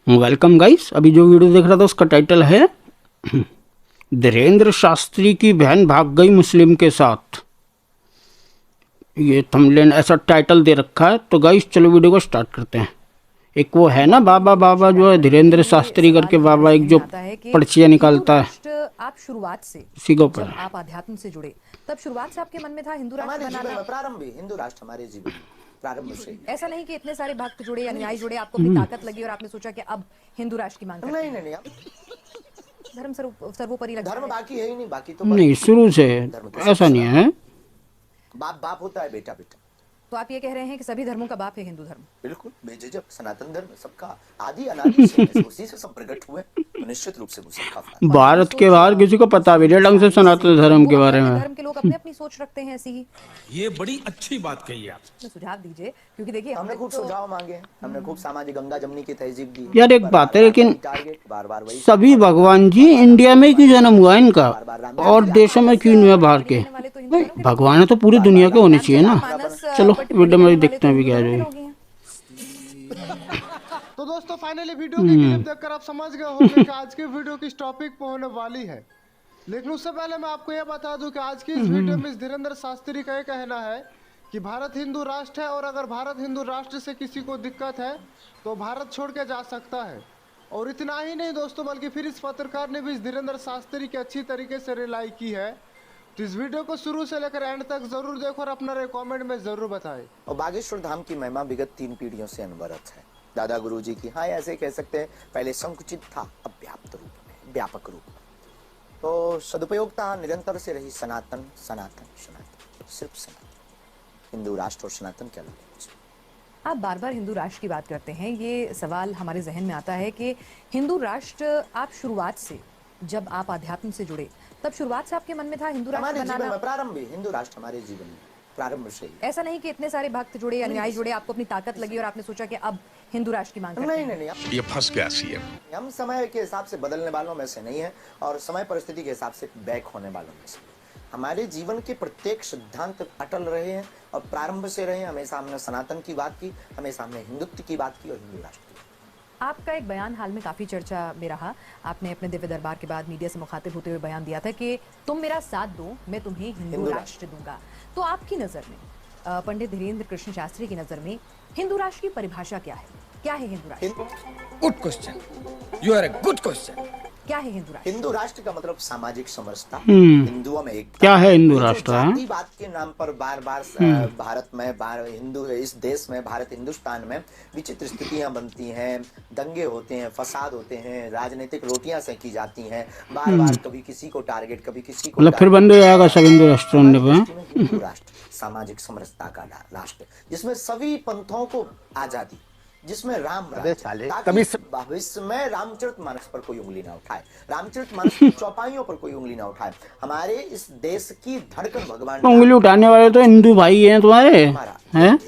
Welcome guys. अभी जो video देख रहा था उसका टाइटल है धीरेंद्र शास्त्री की बहन भाग गई मुस्लिम के साथ। ये थंबनेल ऐसा टाइटल दे रखा है। तो गाइस चलो वीडियो को स्टार्ट करते हैं। एक वो है ना बाबा बाबा जो है धीरेंद्र शास्त्री करके बाबा, एक जो पर्चियाँ निकालता है। आप शुरुआत से उसी के ऊपर जब आप अध्यात्म से जुड़े तब शुरुआत से आपके मन में था हिंदू राष्ट्र हमारे जीवन बनाना। में प्रारंभ ही हिंदू राष्ट्र हमारे जीवन में प्रारंभ से ही। ऐसा नहीं कि इतने सारे भक्त जुड़े, अनुयायी जुड़े, आपको अपनी ताकत लगी और आपने सोचा कि अब हिंदू राष्ट्र की मांग करते हैं। नहीं धर्म सर्वोपरि लगता धर्म है। बाकी है ही नहीं, बाकी तो नहीं, शुरू से ऐसा नहीं है। बाप बाप होता है, बेटा बेटा। तो आप ये कह रहे हैं कि सभी धर्मों का बाप है हिंदू धर्म। बिल्कुल बेझिझक सनातन धर्म सबका आदि अनादि से है, उसी से सब प्रकट हुए, तो निश्चित रूप से वो सबका फल। भारत के बाहर किसी को पता भी नहीं ढंग से सनातन धर्म के बारे में। धर्म के लोग अपने अपनी सोच रखते हैं ऐसी ही। ये बड़ी अच्छी बात कही आप। सुझाव दीजिए, क्योंकि देखिए हमने खूब सुझाव मांगे हैं, हमने खूब सामाजिक गंगा जमनी की तहजीब दी। यार एक बात है, लेकिन टारगेट बार बार वही सभी भगवान जी इंडिया में क्यों जन्म हुआ इनका और देशों में क्यों नहीं हुआ बाहर के? भगवान तो पूरी दुनिया के होने चाहिए ना। चलो वीडियो में देखते हैं अभी क्या है। तो दोस्तों फाइनली वीडियो की क्लिप देखकर आप समझ गए होंगे कि आज की वीडियो किस टॉपिक पे होने वाली है। लेकिन उससे पहले मैं आपको यह बता दूं कि आज की इस वीडियो में इस धीरेंद्र शास्त्री का ये कहना है कि भारत हिंदू राष्ट्र है और अगर भारत हिंदू राष्ट्र से किसी को दिक्कत है तो भारत छोड़ के जा सकता है। और इतना ही नहीं दोस्तों, बल्कि फिर इस पत्रकार ने भी इस धीरेंद्र शास्त्री की अच्छी तरीके से रिलाई की है। तो इस वीडियो को शुरू से लेकर एंड तक जरूर देखो और अपना कमेंट में जरूर बताएं। और बागेश्वर धाम की महिमा विगत 3 पीढ़ियों से अनवरत है। दादा गुरुजी की, हाँ ऐसे कह सकते हैं, पहले संकुचित था अब व्याप्त रूप में, व्यापक रूप में। तो सदुपयोगता निरंतर से रही। सनातन सनातन सनातन, सिर्फ सनातन। हिंदू राष्ट्र और सनातन क्या लगता है? आप बार बार हिंदू राष्ट्र की बात करते हैं। ये सवाल हमारे जहन में आता है कि हिंदू राष्ट्र आप शुरुआत से जब आप अध्यात्म से जुड़े तब शुरुआत से आपके मन में था हिंदू राष्ट्र हमारे जीवन बनाना। में प्रारंभ ही हिंदू राष्ट्र हमारे जीवन में प्रारंभ से ही। ऐसा नहीं कि इतने सारे भक्त जुड़े, अनुयायी जुड़े, आपको अपनी ताकत लगी और आपने सोचा कि अब हिंदू राष्ट्र की मांग करते हैं। नहीं ये फंस गया सीएम। हम समय के हिसाब से बदलने वालों में से नहीं है और समय परिस्थिति के हिसाब से बैक होने वालों में से। हमारे जीवन के प्रत्येक सिद्धांत अटल रहे हैं और प्रारंभ से रहे हैं। हमेशा हमने सनातन की बात की, हमेशा हमने हिंदुत्व की बात की और हिंदू राष्ट्र की। आपका एक बयान हाल में काफी चर्चा में रहा। आपने अपने दिव्य दरबार के बाद मीडिया से मुखातिब होते हुए बयान दिया था कि तुम मेरा साथ दो, मैं तुम्हें हिंदू राष्ट्र दूंगा। तो आपकी नजर में, पंडित धीरेंद्र कृष्ण शास्त्री की नजर में हिंदू राष्ट्र की परिभाषा क्या है? क्या है हिंदू राष्ट्र? Good question, you are a good question. क्या है हिंदू राष्ट्र? हिंदू राष्ट्र का मतलब सामाजिक समरसता, हिंदुओं में एकता। क्या है हिंदू राष्ट्र? जातिवाद के नाम पर बार बार भारत में हिंदू, इस देश में, भारत हिंदुस्तान में विचित्र स्थितियां बनती हैं, दंगे होते हैं, फसाद होते हैं, राजनीतिक रोटियां सेकी जाती हैं बार बार। कभी किसी को टारगेट, कभी किसी को। मतलब फिर बंद हो जाएगा सब हिंदू राष्ट्र होने पे। हिंदू राष्ट्र सामाजिक समरसता का राष्ट्र, जिसमें सभी पंथों को आजादी, जिसमें राम ताकि भविष्य में रामचरितमानस पर कोई उंगली ना उठाए, रामचरितमानस की चौपाइयों पर कोई उंगली ना उठाए। हमारे इस देश की धड़कन भगवान। उंगली उठाने वाले तो हिंदू भाई हैं तुम्हारे, हैं?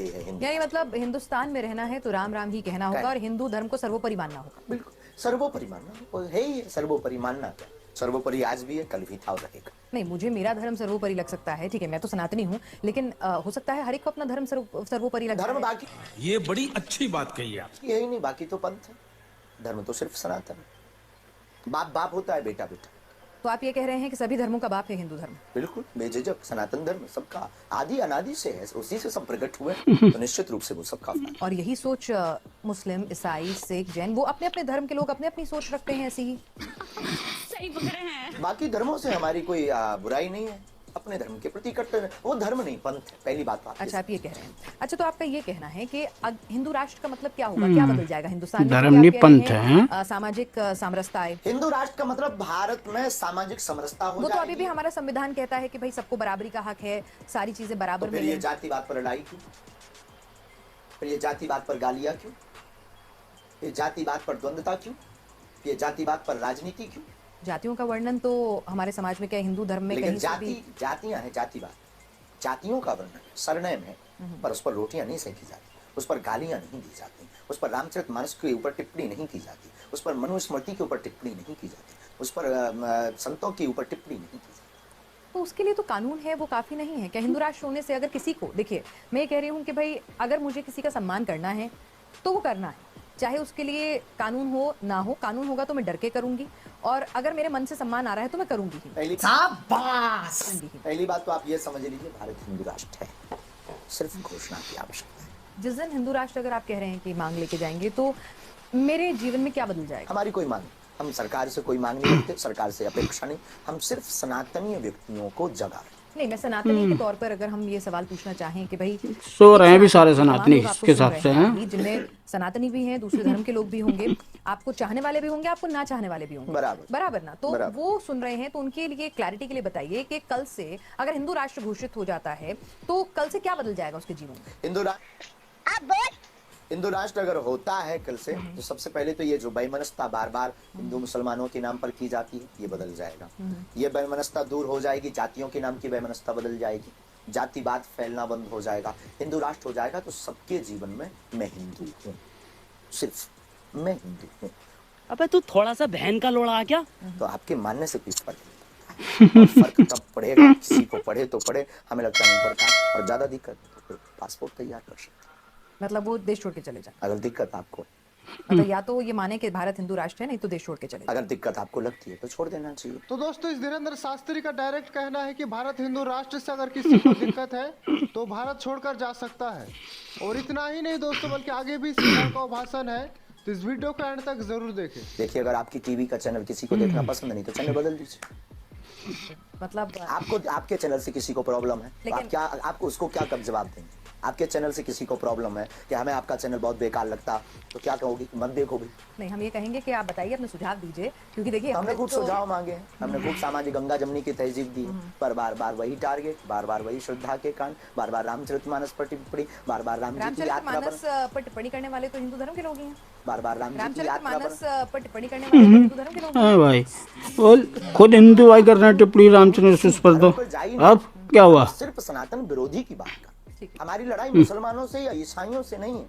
यानी मतलब हिंदुस्तान में रहना है तो राम राम ही कहना होगा और हिंदू धर्म को सर्वोपरि मानना होगा। बिल्कुल सर्वोपरि मानना है ही। सर्वोपरि मानना क्या? सर्वोपरि आज भी है, कल भी था और रहेगा। नहीं, मुझे मेरा धर्म सर्वोपरि लग सकता है, ठीक है, मैं तो सनातनी हूँ, लेकिन हो सकता है हर एक को अपना धर्म सर्वोपरि लगता है। धर्म बाकी, ये बड़ी अच्छी बात कही आप। यही नहीं, बाकी तो पंथ है। धर्म तो सिर्फ सनातन है। बाप बाप होता है, बेटा बेटा। तो आप ये कह रहे हैं कि सभी धर्मों का बाप है हिंदू धर्म? बिल्कुल बेझिझक सनातन धर्म सबका आदि अनादि से है, उसी से सब प्रकट हुए, तो निश्चित रूप से वो सबका फल। और यही सोच मुस्लिम, ईसाई, सिख, जैन, वो अपने अपने धर्म के लोग अपने अपनी सोच रखते हैं ऐसी ही। सही बोल रहे हैं। बाकी धर्मों से हमारी कोई बुराई नहीं है। अपने धर्म के प्रति कट्टर, वो धर्म नहीं पंथ है, पहली बात। अच्छा, आप ये कह रहे हैं। अच्छा, तो आपका ये कहना है कि हिंदू राष्ट्र का मतलब क्या होगा? क्या बदल जाएगा हिंदुस्तान में? धर्म नहीं पंथ है। सामाजिक सामरसता आए। हिंदू राष्ट्र का मतलब भारत में सामाजिक समरसता हो वो तो अभी जाएगी। भी हमारा संविधान कहता है कि भाई सबको बराबरी का हक है, सारी चीजें बराबर तो फिर मिलें। ये जातिवाद पर लड़ाई क्यों? फिर ये जातिवाद पर गालियां क्यों? ये जातिवाद पर द्वंद्वता क्यों? ये जातिवाद पर राजनीति क्यों? जातियों का वर्णन तो हमारे समाज में क्या हिंदू धर्म में लेकिन कहीं से भी? जातियां हैं, जातिवाद, जातियों का वर्णन सरनेम है, पर उस पर रोटियां नहीं सेकी जाती, उस पर गालियां नहीं दी जाती, उस पर रामचरितमानस के ऊपर टिप्पणी नहीं की जाती, उस पर मनुस्मृति के ऊपर टिप्पणी नहीं की जाती, उस पर संतों के ऊपर टिप्पणी नहीं की जाती। तो उसके लिए तो कानून है, वो काफी नहीं है क्या? हिंदू राष्ट्र होने से अगर किसी को, देखिए मैं ये कह रही हूँ कि भाई अगर मुझे किसी का सम्मान करना है तो वो करना है, चाहे उसके लिए कानून हो ना हो, कानून होगा तो मैं डर के करूंगी, और अगर मेरे मन से सम्मान आ रहा है तो मैं करूंगी ही। पहली बात तो आप ये समझ लीजिए, भारत हिंदू राष्ट्र है, सिर्फ घोषणा की आवश्यकता है। जिस दिन हिंदू राष्ट्र अगर आप कह रहे हैं कि मांग लेके जाएंगे तो मेरे जीवन में क्या बदल जाएगा? हमारी कोई मांग, हम सरकार से कोई मांग नहीं रखते, सरकार से अपेक्षा नहीं, हम सिर्फ सनातनीय व्यक्तियों को जगा रहे। नहीं, मैं सनातनी के तौर पर अगर हम ये सवाल पूछना चाहें कि भाई सो रहे हैं भी सारे तमाम सनातनी लोग आपको इसके सुन हिसाब रहे से हैं, हैं। जिनमें सनातनी भी हैं, दूसरे धर्म के लोग भी होंगे, आपको चाहने वाले भी होंगे, आपको ना चाहने वाले भी होंगे, बराबर ना? तो बराबर। वो सुन रहे हैं, तो उनके लिए क्लैरिटी के लिए बताइए कि कल से अगर हिंदू राष्ट्र घोषित हो जाता है तो कल से क्या बदल जाएगा उसके जीवन में? हिंदू राष्ट्र अगर होता है कल से, तो सबसे पहले तो ये जो वैमनस्यता बार बार हिंदू मुसलमानों के नाम पर की जाती है, ये बदल जाएगा। ये वैमनस्यता दूर हो जाएगी, जातियों के नाम की वैमनस्यता बदल जाएगी, जातिवाद फैलना बंद हो जाएगा, हिंदू राष्ट्र हो जाएगा तो सबके जीवन में मैं हिंदू हूँ, सिर्फ मैं हिंदू हूँ। अबे तू थोड़ा सा बहन का लोड़ा आ क्या? तो आपके मानने से कुछ फर्क नहीं पड़ता है। और फर्क कब पड़ेगा, किसी को पढ़े तो पढ़े, हमें लगता नहीं पड़ता, और ज्यादा दिक्कत तो फिर पासपोर्ट तैयार कर सकते, मतलब वो देश छोड़ के चले जाए। अगर दिक्कत आपको, मतलब या तो ये माने कि भारत हिंदू राष्ट्र है, नहीं तो देश छोड़ के चले जाए। अगर दिक्कत आपको लगती है तो छोड़ देना चाहिए। तो दोस्तों, इस धीरेन्द्र शास्त्री का डायरेक्ट कहना है कि भारत हिंदू राष्ट्र से अगर किसी को दिक्कत है तो भारत छोड़कर जा सकता है। और इतना ही नहीं दोस्तों, बल्कि आगे भी इसी तरह का भाषण है, तो इस वीडियो को एंड तक जरूर देखें। देखिए, अगर आपकी टीवी का चैनल किसी को देखना पसंद नहीं तो चैनल बदल दीजिए। मतलब आपको आपके चैनल से किसी को प्रॉब्लम है तो आप क्या, आपको उसको क्या कब जवाब देंगे? आपके चैनल से किसी को प्रॉब्लम है कि हमें आपका चैनल बहुत बेकार लगता, तो क्या कहोगी? मत देखोगे। नहीं, हम ये कहेंगे कि आप बताइए, अपने सुझाव दीजिए, क्योंकि देखिए हमने खूब तो सुझाव मांगे हैं, हमने खूब सामाजिक गंगा जमनी की तहजीब दी है, पर बार बार वही टारगेट, बार बार वही श्रद्धा के कांड, बार बार रामचरितमानस पर टिप्पणी, बार बार राम जी की यात्रा रामचरितमानस पर टिप्पणी करने वाले तो हिंदू धर्म के लोग ही हैं। बार बार राम जी की यात्रा रामचरितमानस पर टिप्पणी करने वाले तो हिंदू धर्म के लोग हैं। हाँ भाई, बोल खुद हिंदू भाई कर रहे हैं टिप्पणी रामचंद्र पर, तो अब क्या हुआ? सिर्फ सनातन विरोधी की बात कर, ठीक है। हमारी लड़ाई मुसलमानों से या ईसाइयों से नहीं है,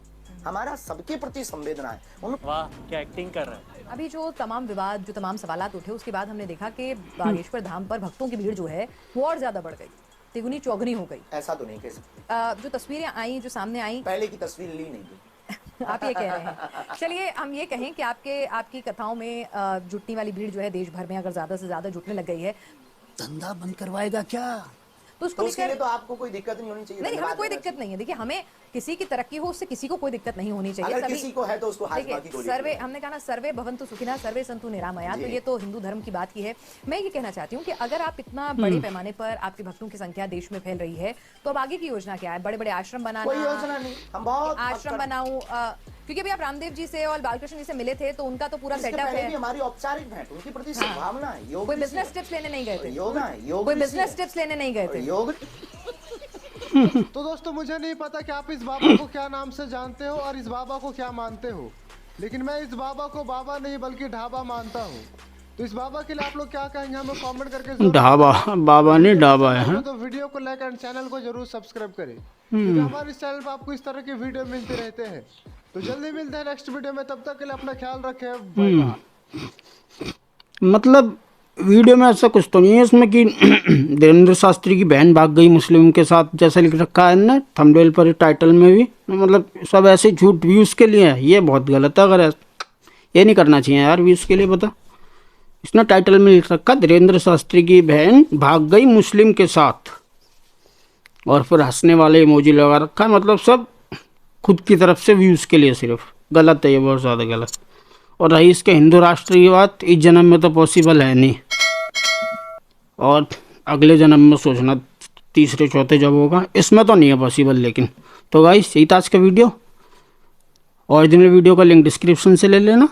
हमारा सबके प्रति संवेदना है। वाह क्या एक्टिंग कर रहा है। अभी जो तमाम विवाद, जो तमाम सवालात उठे, उसके बाद हमने देखा कि बागेश्वर धाम पर भक्तों की भीड़ जो है वो और ज्यादा बढ़ गई, तिगुनी चौगुनी हो गई। ऐसा तो नहीं कह सकते, जो तस्वीरें आई, जो सामने आई, पहले की तस्वीर ली नहीं गई। आप ये कह रहे हैं। चलिए हम ये कहें कि आपकी कथाओं में जुटने वाली भीड़ जो है देश भर में अगर ज्यादा से ज्यादा जुटने लग गई है, धंधा बंद करवाएगा क्या? तो उसको तो उसके लिए लेकर तो आपको कोई दिक्कत नहीं होनी चाहिए। नहीं, हमें धन्यवाद कोई देना दिक्कत नहीं है। देखिए, हमें किसी की तरक्की हो, उससे किसी को कोई दिक्कत नहीं होनी चाहिए। अगर किसी को है तो उसको हाजमा की देखिए, गोली सर्वे, दो। हमने कहा ना, सर्वे भवन्तु सुखिनः सर्वे सन्तु निरामया, तो जी। ये तो हिंदू धर्म की बात की है। मैं ये कहना चाहती हूँ कि अगर आप इतना बड़े पैमाने पर आपके भक्तों की संख्या देश में फैल रही है, तो अब आगे की योजना क्या है? बड़े बड़े आश्रम बनाना? कोई योजना नहीं, हम बहुत आश्रम बनाऊं, क्योंकि अभी आप रामदेव जी से और बालकृष्ण जी से मिले थे, तो उनका तो पूरा इसके सेटअप पहले है। भी हमारी औपचारिक भेंट, उनके प्रति सद्भावना है। योग कोई भी बिजनेस सी- टिप्स लेने नहीं गए थे? योगा है, योग कोई भी सी बिजनेस है। टिप्स लेने नहीं गए थे? योग तो दोस्तों, मुझे नहीं पता कि आप इस बाबा को क्या नाम से जानते हो और इस बाबा को क्या मानते हो, लेकिन मैं इस बाबा को बाबा नहीं बल्कि ढाबा मानता हूँ। तो इस बाबा के लिए आप लोग क्या कहेंगे, हमें कमेंट करके जरूर ढाबा, बाबा ने ढाबा है। हाँ? तो वीडियो को लाइक एंड चैनल को जरूर सब्सक्राइब करें, क्योंकि हमारे इस चैनल पर आपको इस तरह की वीडियो मिलते रहते हैं। तो जल्दी मिलते हैं नेक्स्ट वीडियो में, तब तक के लिए अपना ख्याल रखें। Bye bye. मतलब वीडियो में ऐसा कुछ तो नहीं है इसमें कि धीरेन्द्र शास्त्री की बहन भाग गई मुस्लिम के साथ, जैसा लिख रखा है ना थंबनेल पर, टाइटल में भी। मतलब सब ऐसे झूठ व्यूज़ के लिए है, ये बहुत गलत है। अगर ये नहीं करना चाहिए यार व्यूज़ के लिए, बता। इसने टाइटल में लिख रखा धीरेन्द्र शास्त्री की बहन भाग गई मुस्लिम के साथ, और फिर हंसने वाले इमोजी लगा रखा है। मतलब सब खुद की तरफ से व्यूज़ के लिए, सिर्फ गलत है ये, बहुत ज़्यादा गलत। और रही इसके हिंदू राष्ट्र की बात, इस जन्म में तो पॉसिबल है नहीं, और अगले जन्म में सोचना तीसरे चौथे जब होगा, इसमें तो नहीं है पॉसिबल। लेकिन तो गाइस, यही था आज का वीडियो। ओरिजिनल वीडियो का लिंक डिस्क्रिप्शन से ले लेना।